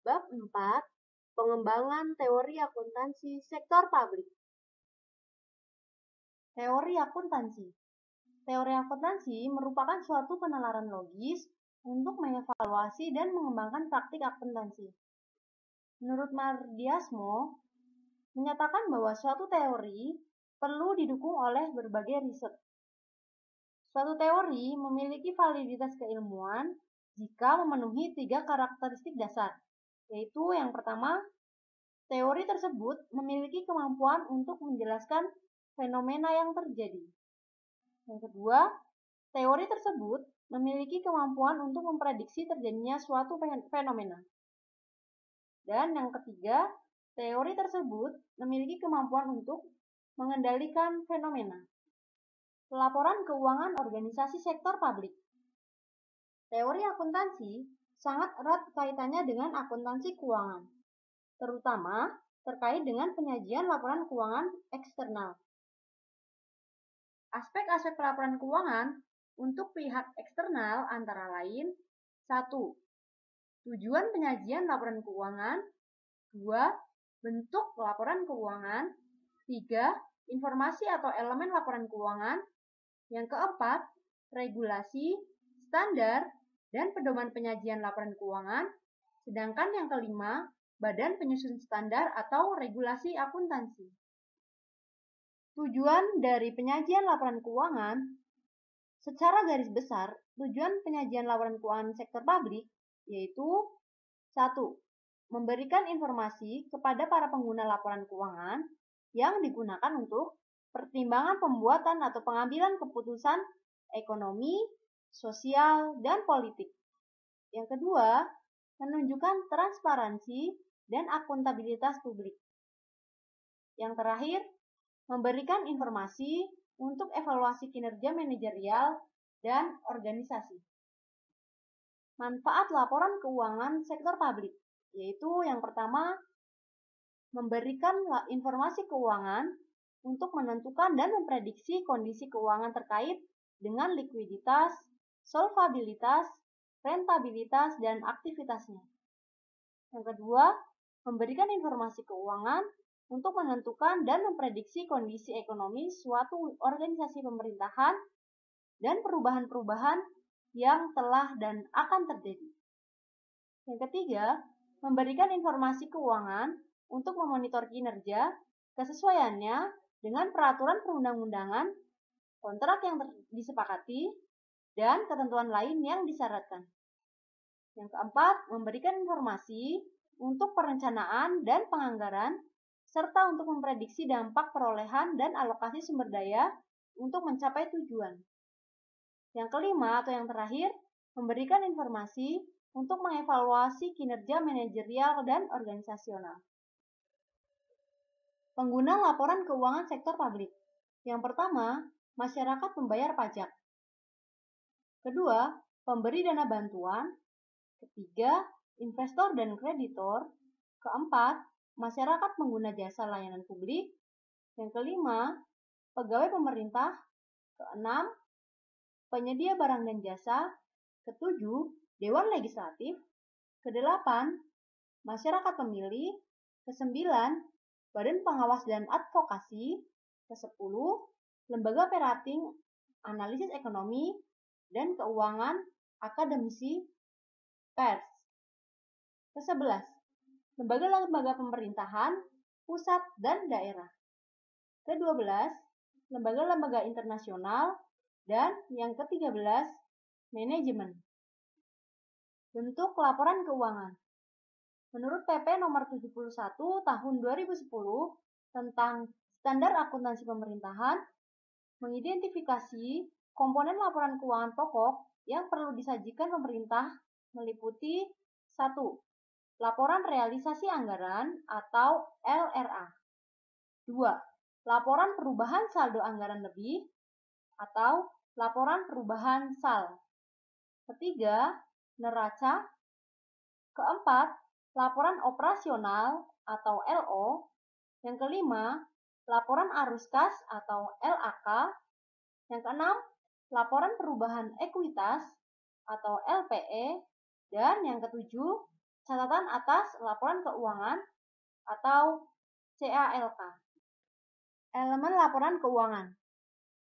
Bab 4. Pengembangan teori akuntansi sektor publik. Teori akuntansi. Teori akuntansi merupakan suatu penalaran logis untuk mengevaluasi dan mengembangkan praktik akuntansi. Menurut Mardiasmo, menyatakan bahwa suatu teori perlu didukung oleh berbagai riset. Suatu teori memiliki validitas keilmuan jika memenuhi 3 karakteristik dasar, yaitu yang pertama, teori tersebut memiliki kemampuan untuk menjelaskan fenomena yang terjadi. Yang kedua, teori tersebut memiliki kemampuan untuk memprediksi terjadinya suatu fenomena. Dan yang ketiga, teori tersebut memiliki kemampuan untuk mengendalikan fenomena. Laporan keuangan organisasi sektor publik. Teori akuntansi sangat erat kaitannya dengan akuntansi keuangan, terutama terkait dengan penyajian laporan keuangan eksternal. Aspek-aspek laporan keuangan untuk pihak eksternal antara lain 1. Tujuan penyajian laporan keuangan 2. Bentuk laporan keuangan 3. Informasi atau elemen laporan keuangan. Yang keempat, regulasi, standar, dan pedoman penyajian laporan keuangan. Sedangkan yang kelima, badan penyusun standar atau regulasi akuntansi. Tujuan dari penyajian laporan keuangan. Secara garis besar, tujuan penyajian laporan keuangan sektor publik yaitu 1. Memberikan informasi kepada para pengguna laporan keuangan yang digunakan untuk pertimbangan pembuatan atau pengambilan keputusan ekonomi, sosial, dan politik. Yang kedua, menunjukkan transparansi dan akuntabilitas publik. Yang terakhir, memberikan informasi untuk evaluasi kinerja manajerial dan organisasi. Manfaat laporan keuangan sektor publik, yaitu yang pertama, memberikan informasi keuangan untuk menentukan dan memprediksi kondisi keuangan terkait dengan likuiditas, solvabilitas, rentabilitas, dan aktivitasnya. Yang kedua, memberikan informasi keuangan untuk menentukan dan memprediksi kondisi ekonomi suatu organisasi pemerintahan dan perubahan-perubahan yang telah dan akan terjadi. Yang ketiga, memberikan informasi keuangan untuk memonitor kinerja, kesesuaiannya dengan peraturan perundang-undangan, kontrak yang disepakati, dan ketentuan lain yang disyaratkan. Yang keempat, memberikan informasi untuk perencanaan dan penganggaran, serta untuk memprediksi dampak perolehan dan alokasi sumber daya untuk mencapai tujuan. Yang kelima atau yang terakhir, memberikan informasi untuk mengevaluasi kinerja manajerial dan organisasional. Pengguna laporan keuangan sektor publik. Yang pertama, masyarakat pembayar pajak. Kedua, pemberi dana bantuan. Ketiga, investor dan kreditor. Keempat, masyarakat pengguna jasa layanan publik. Yang kelima, pegawai pemerintah. Keenam, penyedia barang dan jasa. Ketujuh, Dewan Legislatif. Kedelapan, masyarakat pemilih. Kesembilan, Badan Pengawas dan Advokasi. Kesepuluh, Lembaga Perating Analisis Ekonomi dan Keuangan Akademisi Pers. Ke-11, lembaga-lembaga pemerintahan, pusat dan daerah. Ke-12, lembaga-lembaga internasional. Dan yang ke-13, manajemen. Bentuk laporan keuangan. Menurut PP nomor 71 tahun 2010 tentang standar akuntansi pemerintahan, mengidentifikasi komponen laporan keuangan pokok yang perlu disajikan pemerintah meliputi 1. Laporan realisasi anggaran atau LRA. 2. Laporan perubahan saldo anggaran lebih atau laporan perubahan SAL. Ketiga, neraca. Keempat, laporan operasional atau LO. Yang kelima, laporan arus kas atau LAK. Yang keenam, laporan perubahan ekuitas atau LPE. Dan yang ketujuh, catatan atas laporan keuangan atau CALK. Elemen laporan keuangan.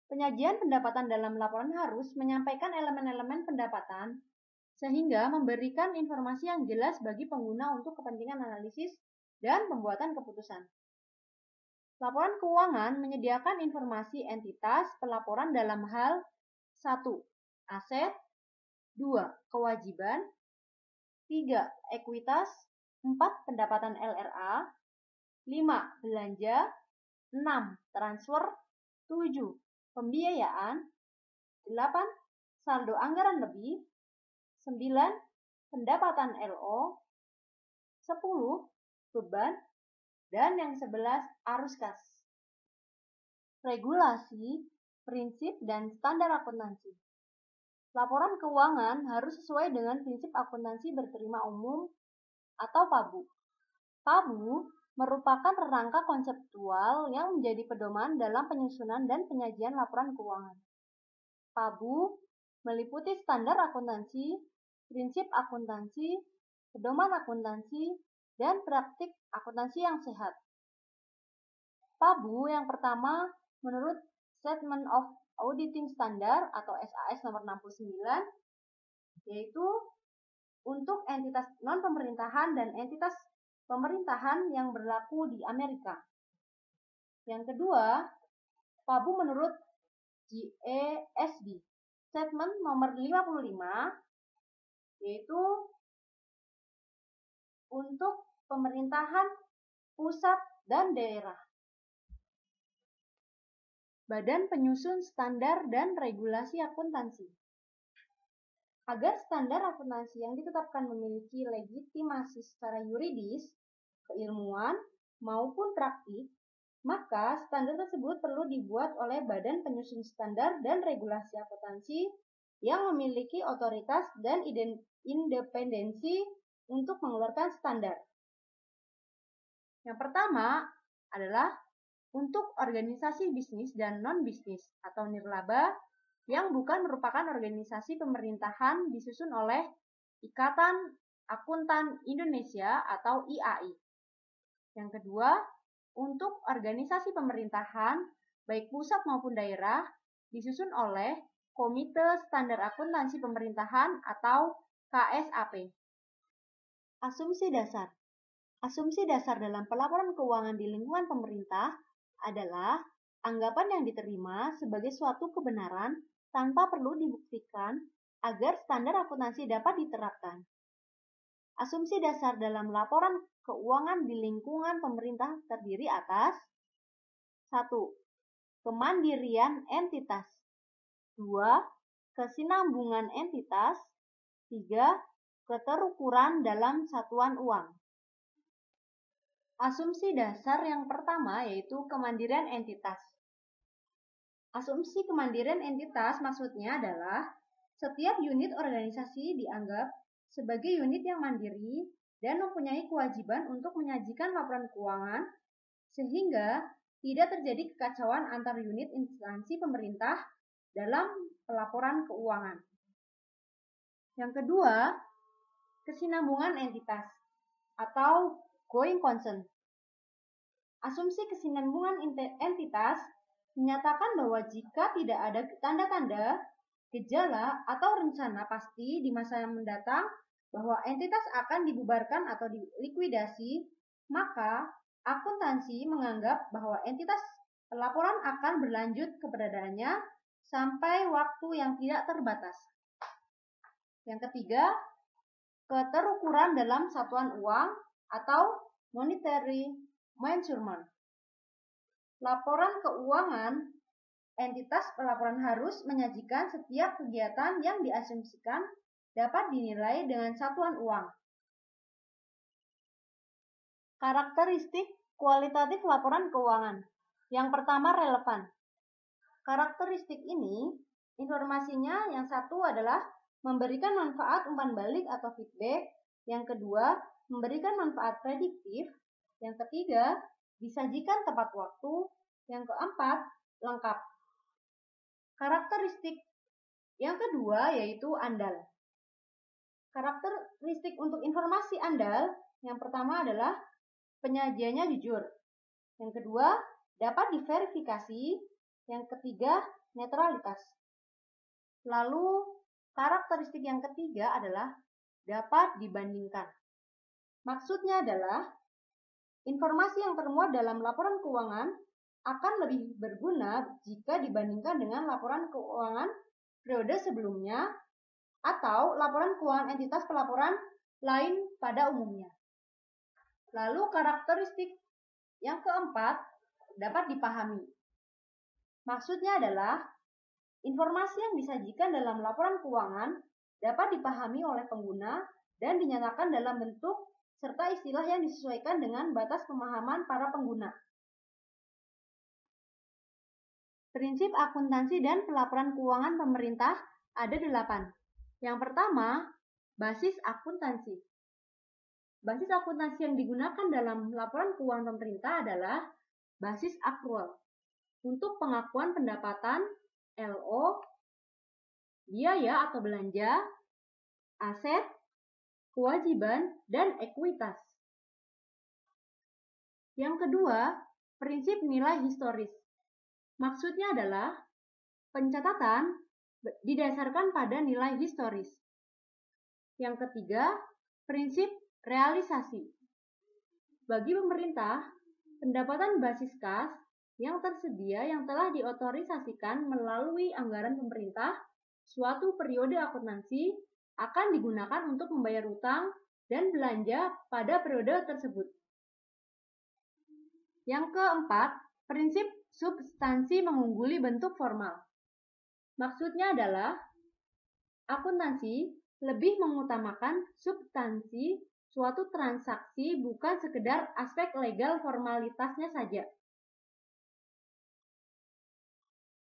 Penyajian pendapatan dalam laporan harus menyampaikan elemen-elemen pendapatan sehingga memberikan informasi yang jelas bagi pengguna untuk kepentingan analisis dan pembuatan keputusan. Laporan keuangan menyediakan informasi entitas pelaporan dalam hal 1. Aset, 2. Kewajiban, 3. Ekuitas, 4. Pendapatan LRA, 5. Belanja, 6. Transfer, 7. Pembiayaan, 8. Saldo anggaran lebih, 9. Pendapatan LO, 10. Beban, dan yang 11 arus kas. Regulasi, prinsip, dan standar akuntansi. Laporan keuangan harus sesuai dengan prinsip akuntansi berterima umum atau PABU. PABU merupakan kerangka konseptual yang menjadi pedoman dalam penyusunan dan penyajian laporan keuangan. PABU meliputi standar akuntansi, prinsip akuntansi, pedoman akuntansi, dan praktik akuntansi yang sehat. PABU yang pertama menurut Statement of Auditing Standard atau SAS nomor 69, yaitu untuk entitas non-pemerintahan dan entitas pemerintahan yang berlaku di Amerika. Yang kedua, PABU menurut GASB, Statement nomor 55, yaitu untuk pemerintahan pusat dan daerah. Badan Penyusun Standar dan Regulasi Akuntansi. Agar standar akuntansi yang ditetapkan memiliki legitimasi secara yuridis, keilmuan, maupun praktik, maka standar tersebut perlu dibuat oleh Badan Penyusun Standar dan Regulasi Akuntansi yang memiliki otoritas dan independensi untuk mengeluarkan standar. Yang pertama adalah untuk organisasi bisnis dan non-bisnis atau nirlaba yang bukan merupakan organisasi pemerintahan disusun oleh Ikatan Akuntan Indonesia atau IAI. Yang kedua, untuk organisasi pemerintahan baik pusat maupun daerah disusun oleh Komite Standar Akuntansi Pemerintahan atau KSAP. Asumsi dasar. Asumsi dasar dalam pelaporan keuangan di lingkungan pemerintah adalah anggapan yang diterima sebagai suatu kebenaran tanpa perlu dibuktikan agar standar akuntansi dapat diterapkan. Asumsi dasar dalam laporan keuangan di lingkungan pemerintah terdiri atas 1. Kemandirian entitas, 2. Kesinambungan entitas, 3. Keterukuran dalam satuan uang. Asumsi dasar yang pertama yaitu kemandirian entitas. Asumsi kemandirian entitas maksudnya adalah setiap unit organisasi dianggap sebagai unit yang mandiri dan mempunyai kewajiban untuk menyajikan laporan keuangan sehingga tidak terjadi kekacauan antar unit instansi pemerintah dalam pelaporan keuangan. Yang kedua, kesinambungan entitas atau going concern. Asumsi kesinambungan entitas menyatakan bahwa jika tidak ada tanda-tanda, gejala, atau rencana pasti di masa yang mendatang bahwa entitas akan dibubarkan atau dilikuidasi, maka akuntansi menganggap bahwa entitas pelaporan akan berlanjut keberadaannya sampai waktu yang tidak terbatas. Yang ketiga, keterukuran dalam satuan uang atau monetary measurement. Laporan keuangan entitas pelaporan harus menyajikan setiap kegiatan yang diasumsikan dapat dinilai dengan satuan uang. Karakteristik kualitatif laporan keuangan. Yang pertama, relevan. Karakteristik ini, informasinya yang satu adalah memberikan manfaat umpan balik atau feedback. Yang kedua, memberikan manfaat prediktif. Yang ketiga, disajikan tepat waktu. Yang keempat, lengkap. Karakteristik yang kedua yaitu andal. Karakteristik untuk informasi andal yang pertama adalah penyajiannya jujur. Yang kedua, dapat diverifikasi. Yang ketiga, netralitas. Lalu, karakteristik yang ketiga adalah dapat dibandingkan. Maksudnya adalah informasi yang termuat dalam laporan keuangan akan lebih berguna jika dibandingkan dengan laporan keuangan periode sebelumnya atau laporan keuangan entitas pelaporan lain pada umumnya. Lalu karakteristik yang keempat dapat dipahami. Maksudnya adalah informasi yang disajikan dalam laporan keuangan dapat dipahami oleh pengguna dan dinyatakan dalam bentuk serta istilah yang disesuaikan dengan batas pemahaman para pengguna. Prinsip akuntansi dan pelaporan keuangan pemerintah ada 8. Yang pertama, basis akuntansi. Basis akuntansi yang digunakan dalam laporan keuangan pemerintah adalah basis akrual untuk pengakuan pendapatan, LO, biaya atau belanja, aset, kewajiban, dan ekuitas. Yang kedua, prinsip nilai historis. Maksudnya adalah pencatatan didasarkan pada nilai historis. Yang ketiga, prinsip realisasi. Bagi pemerintah, pendapatan basis kas yang tersedia yang telah diotorisasikan melalui anggaran pemerintah suatu periode akuntansi akan digunakan untuk membayar utang dan belanja pada periode tersebut. Yang keempat, prinsip substansi mengungguli bentuk formal. Maksudnya adalah akuntansi lebih mengutamakan substansi suatu transaksi bukan sekedar aspek legal formalitasnya saja.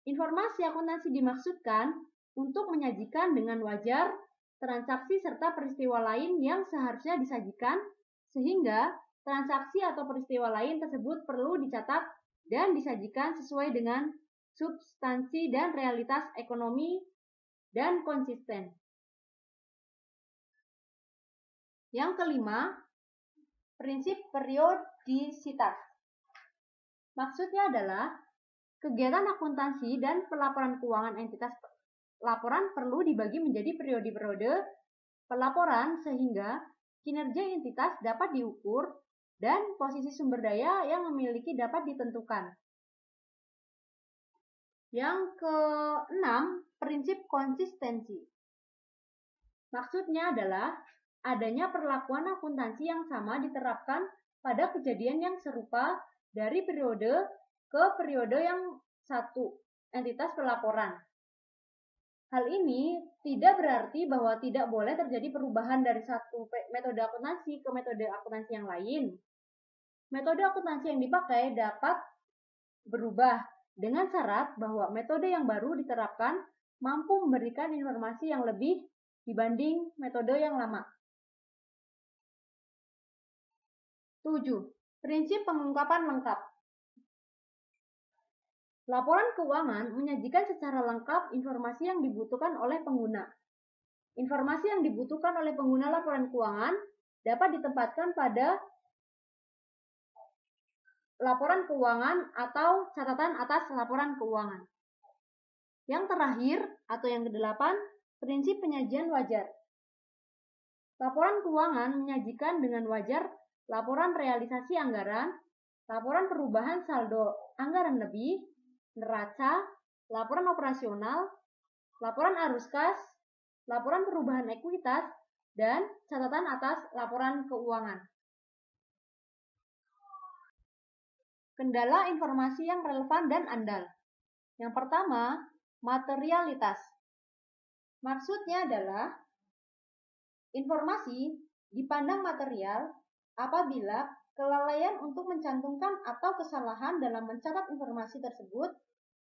Informasi akuntansi dimaksudkan untuk menyajikan dengan wajar transaksi serta peristiwa lain yang seharusnya disajikan, sehingga transaksi atau peristiwa lain tersebut perlu dicatat dan disajikan sesuai dengan substansi dan realitas ekonomi dan konsisten. Yang kelima, prinsip periodisitas. Maksudnya adalah kegiatan akuntansi dan pelaporan keuangan entitas laporan perlu dibagi menjadi periode-periode pelaporan sehingga kinerja entitas dapat diukur dan posisi sumber daya yang memiliki dapat ditentukan. Yang keenam, prinsip konsistensi. Maksudnya adalah adanya perlakuan akuntansi yang sama diterapkan pada kejadian yang serupa dari periode ke periode yang satu entitas pelaporan. Hal ini tidak berarti bahwa tidak boleh terjadi perubahan dari satu metode akuntansi ke metode akuntansi yang lain. Metode akuntansi yang dipakai dapat berubah dengan syarat bahwa metode yang baru diterapkan mampu memberikan informasi yang lebih dibanding metode yang lama. 7. Prinsip pengungkapan lengkap. Laporan keuangan menyajikan secara lengkap informasi yang dibutuhkan oleh pengguna. Informasi yang dibutuhkan oleh pengguna laporan keuangan dapat ditempatkan pada laporan keuangan atau catatan atas laporan keuangan. Yang terakhir atau yang kedelapan, prinsip penyajian wajar. Laporan keuangan menyajikan dengan wajar laporan realisasi anggaran, laporan perubahan saldo anggaran lebih, neraca, laporan operasional, laporan arus kas, laporan perubahan ekuitas, dan catatan atas laporan keuangan. Kendala informasi yang relevan dan andal. Yang pertama, materialitas. Maksudnya adalah informasi dipandang material apabila kelalaian untuk mencantumkan atau kesalahan dalam mencatat informasi tersebut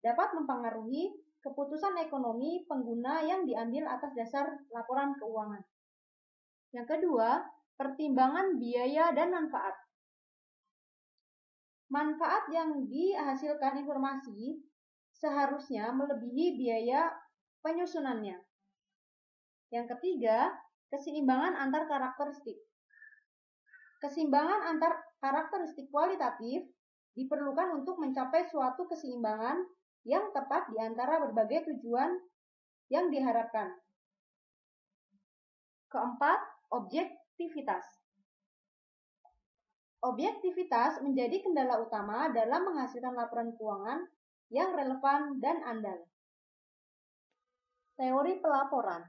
dapat mempengaruhi keputusan ekonomi pengguna yang diambil atas dasar laporan keuangan. Yang kedua, pertimbangan biaya dan manfaat. Manfaat yang dihasilkan informasi seharusnya melebihi biaya penyusunannya. Yang ketiga, Keseimbangan antar karakteristik. Keseimbangan antar karakteristik kualitatif diperlukan untuk mencapai suatu keseimbangan yang tepat di antara berbagai tujuan yang diharapkan. Keempat, objektivitas. Objektivitas menjadi kendala utama dalam menghasilkan laporan keuangan yang relevan dan andal. Teori pelaporan.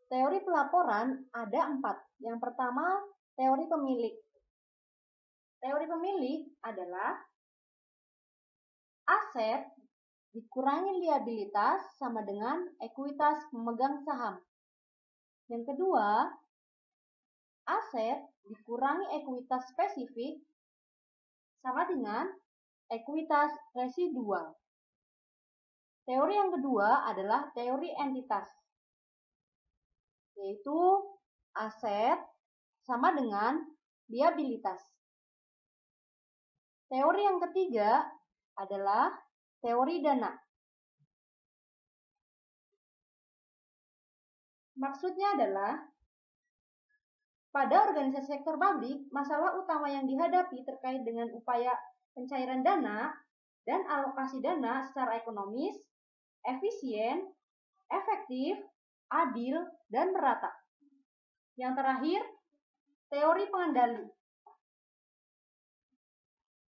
Teori pelaporan ada 4. Yang pertama, teori pemilik. Teori pemilik adalah aset dikurangi liabilitas sama dengan ekuitas pemegang saham. Yang kedua, aset dikurangi ekuitas spesifik sama dengan ekuitas residual. Teori yang kedua adalah teori entitas, yaitu aset sama dengan liabilitas. Teori yang ketiga adalah teori dana. Maksudnya adalah pada organisasi sektor publik, masalah utama yang dihadapi terkait dengan upaya pencairan dana dan alokasi dana secara ekonomis, efisien, efektif, adil, dan merata. Yang terakhir, teori pengendali.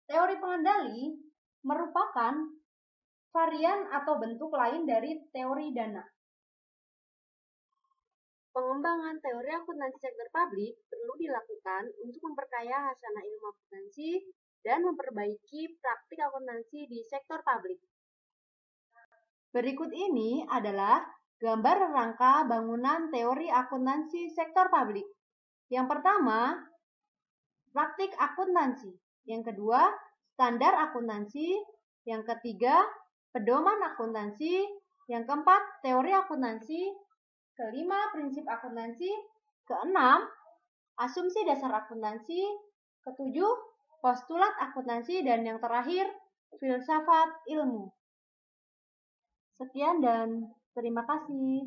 Teori pengendali merupakan varian atau bentuk lain dari teori dana. Pengembangan teori akuntansi sektor publik perlu dilakukan untuk memperkaya hasanah ilmu akuntansi dan memperbaiki praktik akuntansi di sektor publik. Berikut ini adalah gambar rangka bangunan teori akuntansi sektor publik. Yang pertama, praktik akuntansi. Yang kedua, standar akuntansi. Yang ketiga, pedoman akuntansi. Yang keempat, teori akuntansi. Kelima, prinsip akuntansi. Keenam, asumsi dasar akuntansi. Ketujuh, postulat akuntansi. Dan yang terakhir, filsafat ilmu. Sekian dan terima kasih.